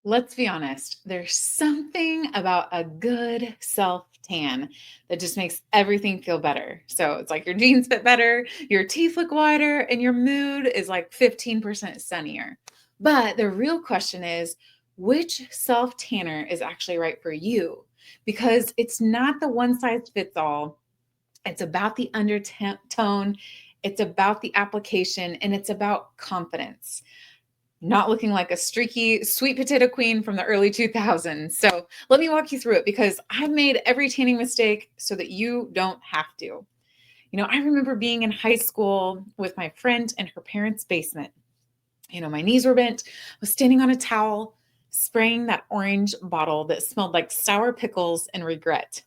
Let's be honest, there's something about a good self tan that just makes everything feel better. So it's like your jeans fit better, your teeth look whiter, and your mood is like 15% sunnier. But the real question is, which self tanner is actually right for you? Because it's not the one size fits all. It's about the undertone, it's about the application, and it's about confidence, not looking like a streaky sweet potato queen from the early 2000s. So let me walk you through it because I've made every tanning mistake so that you don't have to. I remember being in high school with my friend in her parents' basement. My knees were bent, I was standing on a towel, spraying that orange bottle that smelled like sour pickles and regret.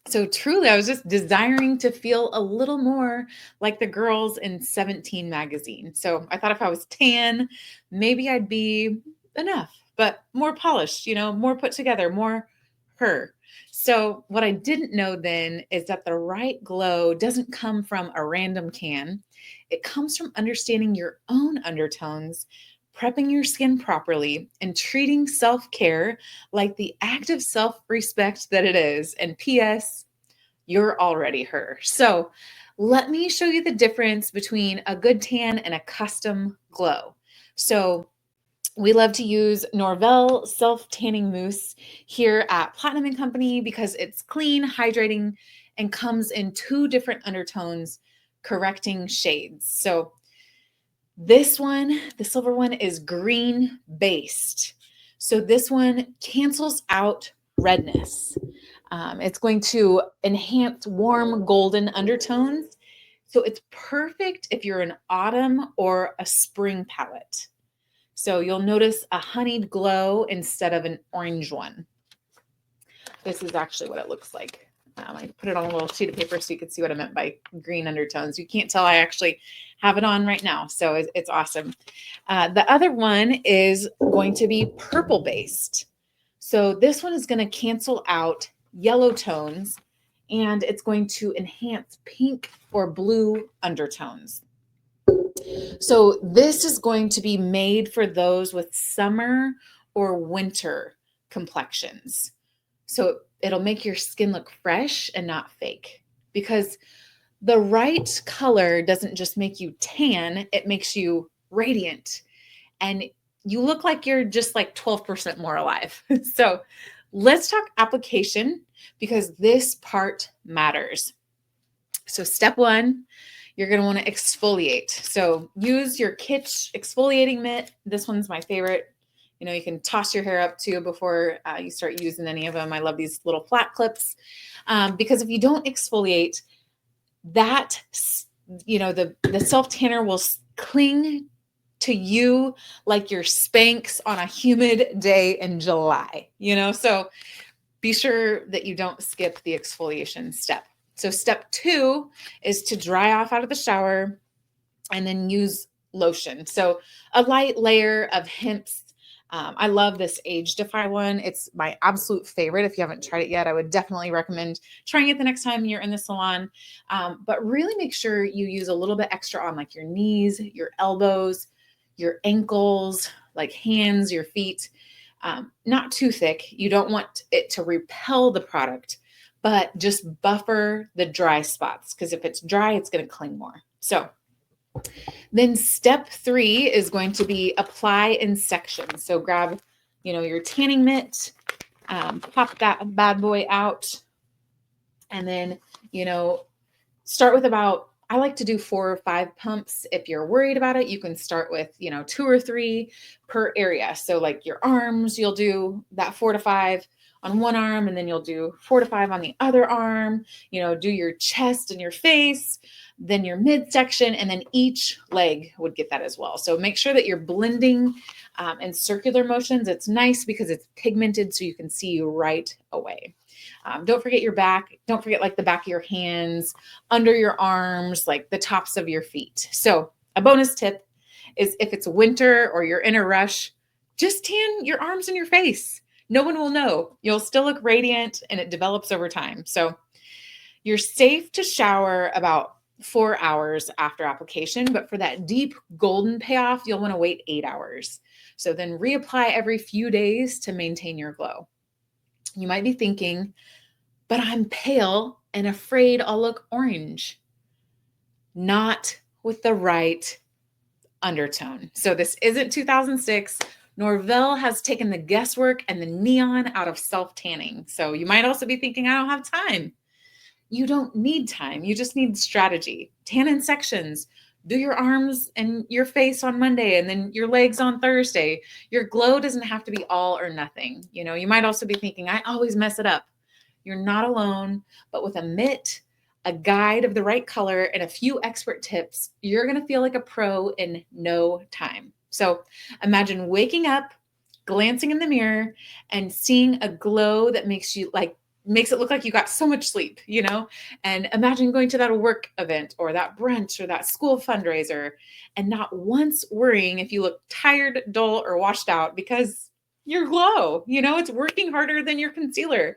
So truly, I was just desiring to feel a little more like the girls in 17 magazine. So I thought if I was tan, maybe I'd be enough, but more polished, more put together, more her. So what I didn't know then is that the right glow doesn't come from a random can. It comes from understanding your own undertones, prepping your skin properly, and treating self-care like the active self-respect that it is. And P.S., you're already her. So let me show you the difference between a good tan and a custom glow. So we love to use Norvell Self Tanning Mousse here at Platinum and Company because it's clean, hydrating, and comes in two different undertones, correcting shades. So this one, the silver one, is green based. So this one cancels out redness. It's going to enhance warm golden undertones. So it's perfect if you're an autumn or a spring palette. So you'll notice a honeyed glow instead of an orange one. This is actually what it looks like. I put it on a little sheet of paper so you can see what I meant by green undertones. You can't tell I actually have it on right now, so it's awesome. The other one is going to be purple based. So this one is going to cancel out yellow tones and it's going to enhance pink or blue undertones. So this is going to be made for those with summer or winter complexions. So it'll make your skin look fresh and not fake, because the right color doesn't just make you tan, it makes you radiant and you look like you're just like 12% more alive. So let's talk application because this part matters. So step one, you're going to want to exfoliate. So use your Kitsch exfoliating mitt. This one's my favorite. You can toss your hair up too before you start using any of them. I love these little flat clips because if you don't exfoliate, that, the self tanner will cling to you like your Spanx on a humid day in July, so be sure that you don't skip the exfoliation step. So step two is to dry off out of the shower and then use lotion. So a light layer of Hemp's. I love this Age Defy one. It's my absolute favorite. If you haven't tried it yet, I would definitely recommend trying it the next time you're in the salon. But really make sure you use a little bit extra on like your knees, your elbows, your ankles, like hands, your feet. Not too thick. You don't want it to repel the product, but just buffer the dry spots because if it's dry, it's going to cling more. So then step three is going to be apply in sections. So grab, your tanning mitt, pop that bad boy out, and then, start with I like to do 4 or 5 pumps. If you're worried about it, you can start with, 2 or 3 per area. So like your arms, you'll do that 4 to 5 on one arm, and then you'll do 4 to 5 on the other arm, do your chest and your face, then your midsection, and then each leg would get that as well. So make sure that you're blending in circular motions. It's nice because it's pigmented so you can see right away. Don't forget your back. Don't forget like the back of your hands, under your arms, like the tops of your feet. So a bonus tip is if it's winter or you're in a rush, just tan your arms and your face. No one will know. You'll still look radiant and it develops over time. So you're safe to shower about 4 hours after application, but for that deep golden payoff, you'll want to wait 8 hours. So then reapply every few days to maintain your glow. You might be thinking, but I'm pale and afraid I'll look orange. Not with the right undertone. So this isn't 2006. Norvell has taken the guesswork and the neon out of self tanning. So you might also be thinking, I don't have time. You don't need time. You just need strategy. Tan in sections. Do your arms and your face on Monday and then your legs on Thursday. Your glow doesn't have to be all or nothing. You might also be thinking, I always mess it up. You're not alone, but with a mitt, a guide of the right color, and a few expert tips, you're going to feel like a pro in no time. So imagine waking up, glancing in the mirror, and seeing a glow that makes it look like you got so much sleep. And imagine going to that work event or that brunch or that school fundraiser and not once worrying if you look tired, dull, or washed out because your glow, it's working harder than your concealer.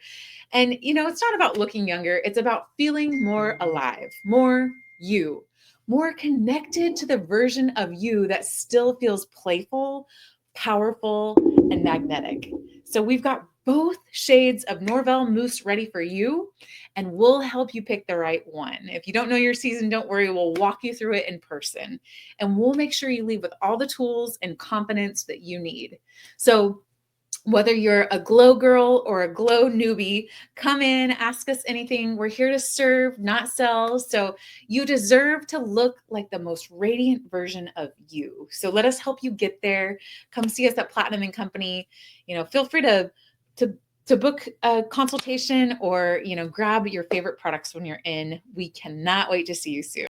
And, it's not about looking younger. It's about feeling more alive, more you, more connected to the version of you that still feels playful, powerful, and magnetic. So we've got both shades of Norvell Mousse ready for you, and we'll help you pick the right one. If you don't know your season, don't worry. We'll walk you through it in person, and we'll make sure you leave with all the tools and confidence that you need. So whether you're a glow girl or a glow newbie, come in, ask us anything. We're here to serve, not sell. So you deserve to look like the most radiant version of you. So let us help you get there. Come see us at Platinum and Company. Feel free to to book a consultation or, grab your favorite products when you're in. We cannot wait to see you soon.